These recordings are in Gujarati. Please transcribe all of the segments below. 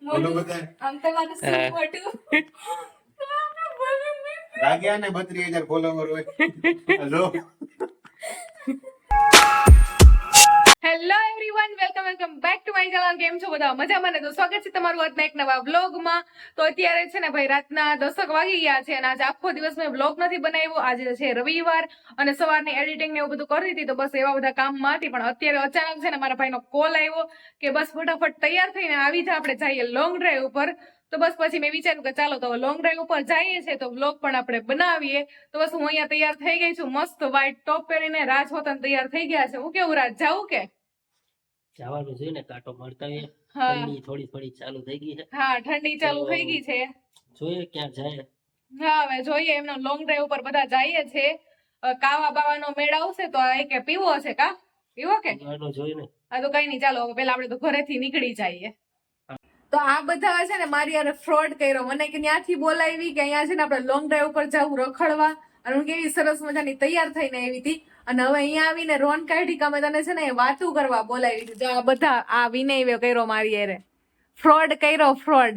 મોટું બતાય આમ તમારું શું મોટું લાગ્યા ને 32,000 ફોલોવર હોય hello hello everyone welcome back to my channel. કેમ છો બધા? મજામાં ને? તો સ્વાગત છે તમારું આજના એક નવા વ્લોગમાં. તો અત્યારે છે ને ભાઈ રાતના 10 વાગી ગયા છે અને આજે આખો દિવસ મેં વ્લોગ નથી બનાવ્યો. આજે છે રવિવાર અને સવારની એડિટિંગ ને એવું બધું કરી હતી, તો બસ એવા બધા કામમાં હતી. પણ અત્યારે અચાનક છે ને મારા ભાઈનો કોલ આવ્યો કે બસ ફટાફટ તૈયાર થઈને આવી જા, આપણે જઈએ લોંગ ડ્રાઈવ ઉપર. તો બસ પછી મેં વિચાર્યું કે ચાલો તો લોંગ ડ્રાઈવ ઉપર જઈએ છે તો વ્લોગ પણ આપણે બનાવીએ. તો બસ હું અહીંયા તૈયાર થઈ ગઈ છું, મસ્ત વ્હાઈટ ટોપ પહેરીને. રાજ હોતન તૈયાર થઈ ગયા છે. હું કેવું રાજ, જાવું કે જવાનું છે ને? કાંટો મારતા ઠંડી થોડી ચાલુ થઈ ગઈ છે. હા, ઠંડી ચાલુ થઈ ગઈ છે. જોઈએ ક્યાં જાય. હા, હવે જોઈએ. એમનો લોંગ ડ્રાઈવ ઉપર બધા જઈએ છે. કાવા બાવાનો મેળ આવશે તો આ કે પીવો હશે કા પીવો કે જોઈએ ને. હા, તો કઈ નહીં, ચાલો હવે પેલા આપણે તો ઘરેથી નીકળી જઈએ. તો આ બધા છે ને મારી યાર ફ્રોડ કર્યો. મને કે ત્યાંથી બોલાવી કે અહીંયા છે ને આપણે લોંગ ડ્રાઈવ ઉપર જવું રખડવા, અને હું કેવી સરસ મજાની તૈયાર થઈને આવી હતી. અને હવે અહીંયા આવીને રોન કાઢી કે અમે તને છે ને વાતું કરવા બોલાવી હતી. જો આ બધા આ વિનય કર્યો મારી યારે, ફ્રોડ કર્યો, ફ્રોડ.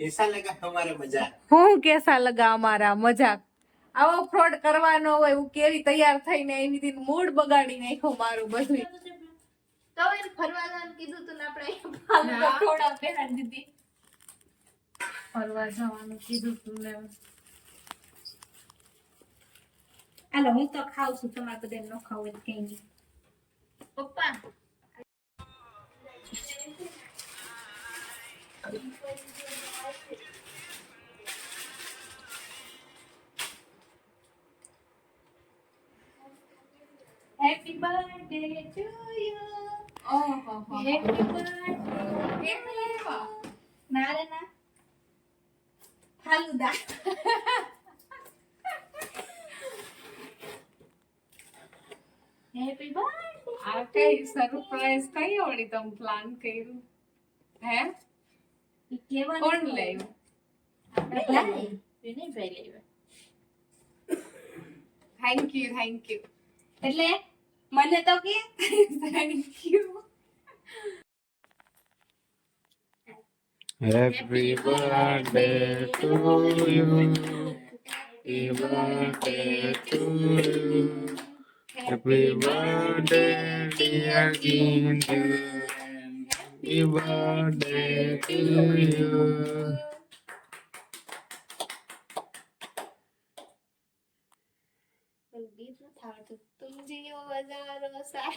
એસા લગા હમારે મજાક. હું કેસા લગા અમારા મજાક. આવો ફ્રોડ કરવાનો હોય. હું કેવી તૈયાર થઈને આવી હતી, મૂડ બગાડી નાખ્યો મારું બધું. તો એને ફરવા જવાનું કીધું તું ને આપણે થોડા પહેરાવી દીધી. ફરવા જવાનું કીધું તું ને. હાલો હું તો ખાઉં છું, તમારે બધા ન ખાવ એટલે કઈ નહીં. પપ્પા હેપી બર્થડે ટુ યુ. ઓહો હેપી બર્થડે. ના રે ના, ફાલુદા. Happy birthday. આ કઈ સરપ્રાઈઝ કઈ ઓળી તમે પ્લાન કર્યું હે? ઈ કેવાનું કોણ લાવ્યું? આપણે ભાઈ વિનય ભાઈ લેવા. થેન્ક યુ એટલે મને તો કે thank you. Happy birthday to you. Happy birthday to you. Happy birthday, dear Ginju. Happy birthday to you. ગીત ન થાવતું. તુમ જીઓ હજારો સાલ.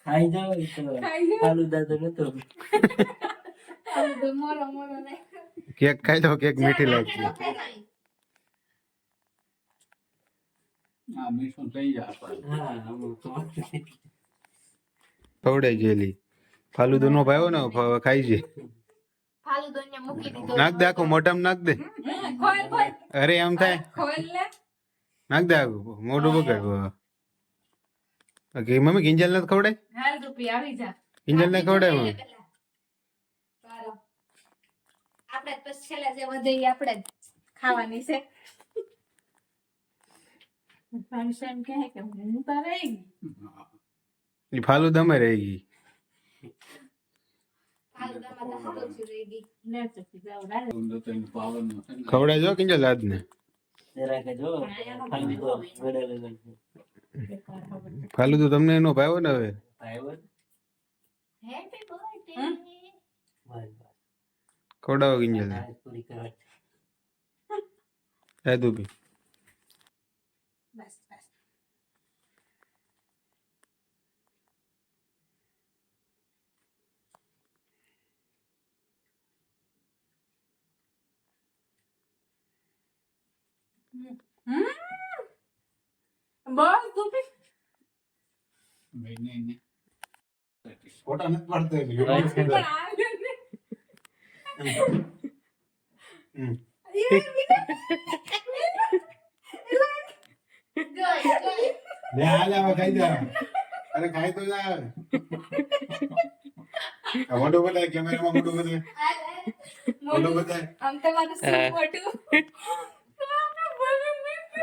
ખાઈ જાવ તો ખાઈ જાઓ. ફાલુદા તો નતો. તો મોરો મોરો ને કેક ખાઈ લો, કેક મીઠી લાગશે. હા અમુક તો ખવડાઈ ગયેલી ફાલુદો નો ભાવ્યો ને ખાઈ છે. ફાલુદો ને મૂકી દીધો. નાખ દે, આખું મોઢામાં નાખ દે. ખોલ ખોલ અરે એમ થાય, ખોલ લે. નાખ દે આખું, મોઢું બગાડ. કે મમ્મી કિંજલ નથી ખવડાય? હાલ રૂપી આવી જા. કિંજલ ને ખવડાય મમ્મી? ચાલો આપણે પછી છેલ્લા જે વધે ઈ આપણે જ ખાવાની છે. ફંક્શન કહે કે હું તો રહી ગઈ. એ ફાલુદામાં રહી ગઈ. ફાલુદામાં તો હાલો જ રહી ગઈ. લે ચૂકી જાવ રાજ. ખવડાય જો કિંજલ આજ ને. જરા કે જો ફાલુદો ગળે લગન ફાલુદો તમને એનો ભાવ્યો ને હવે. ભાઈવન હેપી બર્થડે. બસ ખવડાવો કિંજલ ને. આજ પૂરી કરવા. યાદ ઉભી. બસ બસ. બસ રૂપી. ફોટા નથી પાડતો પણ આવ્યો ને. જોઈ લે હાલ હવે ખાઈ જા. અરે ખાઈ તો જા. મોટું બતાય, કેમેરામાં મોટું બતાય, મોટું બતાય. આમ તમારું શું મોટું.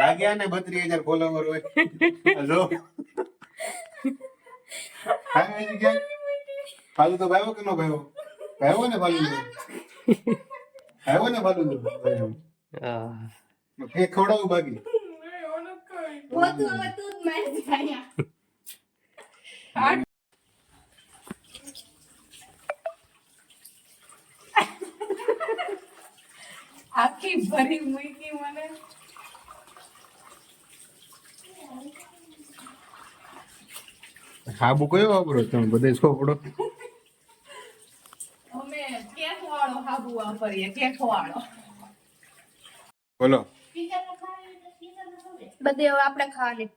લાગ્યા ને 32,000 ફોલોવર હોય જો કાંઈ નહીં કે ફાલુ તો ભાવ્યો કે નો ભાવ્યો ને ફાલુ આવ્યો ને ફાલુ હા. કેક ખવડાવું બાકી ગોતું હવે તું જ મારી જાય. આખી ભરી મૂકી મને. હાબુ કયો વાપરો તમે બધે છોપડો અમે કેક વાળો હાબુ વાપરીએ, કેક વાળો. બોલો બધે હવે આપણે ખાવાની.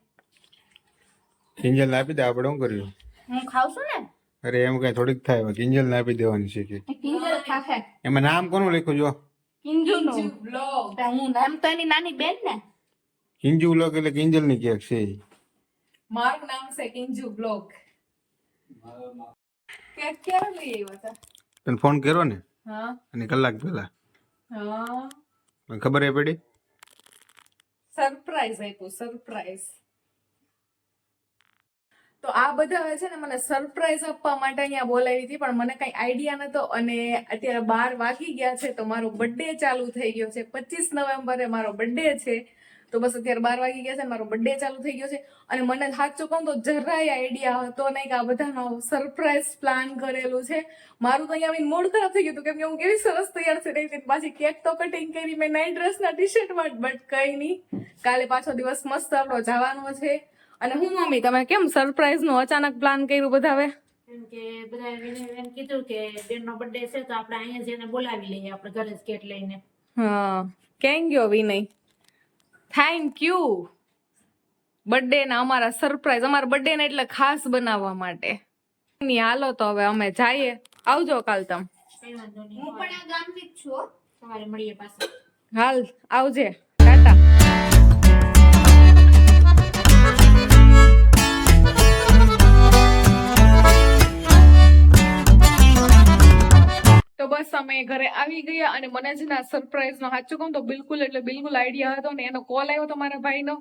કિંજલ ને આપી દે આપણે શું કર્યું હું ખાવ છું ને. અરે એમ કઈ થોડીક થાય કિંજલ ને આપી દેવાની છે કે કિંજલ ખાશે. એમાં નામ કોનું લખ્યું જો કિંજુનું. બ્લોગ. તો હું નામ તો એની નાની બેન ને. કિંજુ લોક એટલે કિંજલ ની કેક છે મારું નામ છે કિંજુ બ્લોગ. કેક ક્યારે લઈ આવ્યા હતા? તને ફોન કર્યો ને હા અને કલાક પહેલા હા, મને ખબર એ પડી સરપ્રાઈઝ આપ્યું, સરપ્રાઈઝ. તો આ બધા છે ને મને સરપ્રાઈઝ આપવા માટે અહીંયા બોલાવી હતી, પણ મને કઈ આઈડિયા નતો. અને અત્યારે 12 વાગી ગયા છે તો મારો બર્થડે ચાલુ થઈ ગયો છે. 25 નવેમ્બરે મારો બર્થડે છે. તો બસ અત્યારે 12 વાગી ગયા છે, મારો બર્થડે ચાલુ થઈ ગયો છે. અને મને સાચું કહું તો જરાય આઈડિયા હતો નહીં કે આ બધાનો સરપ્રાઈઝ પ્લાન કરેલું છે. મારું તો અહીંયા મૂડ ખરાબ થઈ ગયું હતું, કેમ કે હું કેવી સરસ તૈયાર થઈ રહી હતી. પાછી કેક તો કટિંગ કરી મેં નાઇટ ડ્રેસના ટી-શર્ટમાં, બટ કઈ નહીં, કાલે પાછો દિવસ મસ્ત આપણો જવાનો છે. અને હું મમ્મી તમે કેમ સરપ્રાઈઝ નું અચાનક પ્લાન કર્યું બધાએ? કેમ કે બધાએ એમ કીધું કે બેનનો બર્થડે છે તો આપણે અહીંયા જઈને બોલાવી લઈએ, આપણે ઘરે જ કેક લઈને. હા, કેમ ગયો વિનય? Thank you. બર્થડે ના અમારા સરપ્રાઈઝ, અમારા બર્થડે ને એટલે ખાસ બનાવવા માટે. ની હાલો તો હવે અમે જઈએ. આવજો કાલ તમ. કઈ વાંધો નહીં, હું પણ આ ગામની જ છું હો. સવારે મળીએ પાછા. હાલ આવજે, ટાટા. તો બસ અમે ઘરે આવી ગયા અને મને છે ને સરપ્રાઈઝ નો સાચું કહું તો બિલકુલ એટલે બિલકુલ આઈડિયા હતો ને. એનો કોલ આવ્યો તો મારા ભાઈનો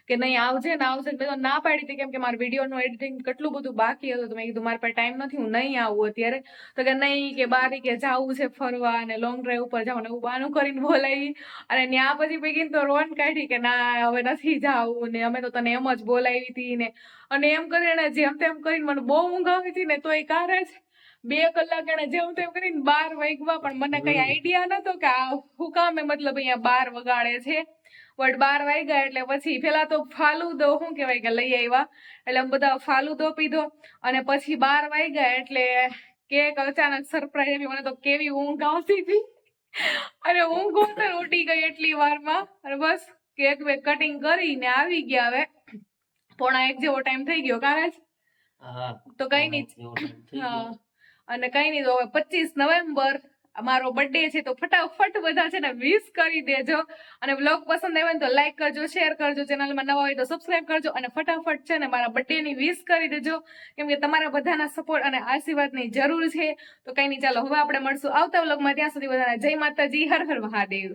કે નહીં આવજે ને આવજે. મેં તો ના પાડી હતી, કેમ કે મારા વિડીયોનું એડિટિંગ કેટલું બધું બાકી હતું. તો મેં કીધું મારા પાસે ટાઈમ નથી, હું નહીં આવું અત્યારે. તો કે નહીં કે બારી કે જાવું છે ફરવા અને લોંગ ડ્રાઈવ ઉપર જવાનું, એવું બાનું કરીને બોલાવી. અને ત્યાં પછી ભેગી તો રોન કાઢી કે ના હવે નથી જાવું ને અમે તો તને એમ જ બોલાવી હતી ને. અને એમ કરીને જેમ તેમ કરીને મને બહુ ઊંઘ આવી હતી ને, તો એ કારે જ 2 કલાક એને જેમ તેમ કરીને 12 વાગ્યા. પણ મને કઈ આઈડિયા નતો કે આ હું કામ મતલબ અહીંયા 12 વગાડે છે. બટ 12 વાગ્યા એટલે પછી પેલા તો ફાલુદો શું કહેવાય કે લઈ આવ્યા, એટલે અમે બધા ફાલુદો પીધો. અને પછી 12 વાગ્યા એટલે કેક અચાનક સરપ્રાઈઝ આપી. મને તો કેવી ઊંઘ આવતી હતી અને ઊંઘ ઉડી ગઈ એટલી વારમાં. અને બસ કેક વેક કટિંગ કરીને આવી ગયા. હવે 1:45 જેવો ટાઈમ થઈ ગયો કાલે જ. હા. તો કઈ નહીં. એવો time થઈ ગયો. હા, અને કઈ નહીં, તો હવે 25 નવેમ્બર મારો બર્થડે છે તો ફટાફટ બધા છે ને વિશ કરી દેજો. અને વ્લોગ પસંદ આવે ને તો લાઈક કરજો, શેર કરજો, ચેનલમાં નવા હોય તો સબસ્ક્રાઇબ કરજો. અને ફટાફટ છે ને મારા બર્થડે ની વિશ કરી દેજો, કેમ કે તમારા બધાના સપોર્ટ અને આશીર્વાદની જરૂર છે. તો કઈ નહીં, ચાલો હવે આપણે મળશું આવતા વ્લોગમાં. ત્યાં સુધી બધાને જય માતાજી, હર હર મહાદેવ.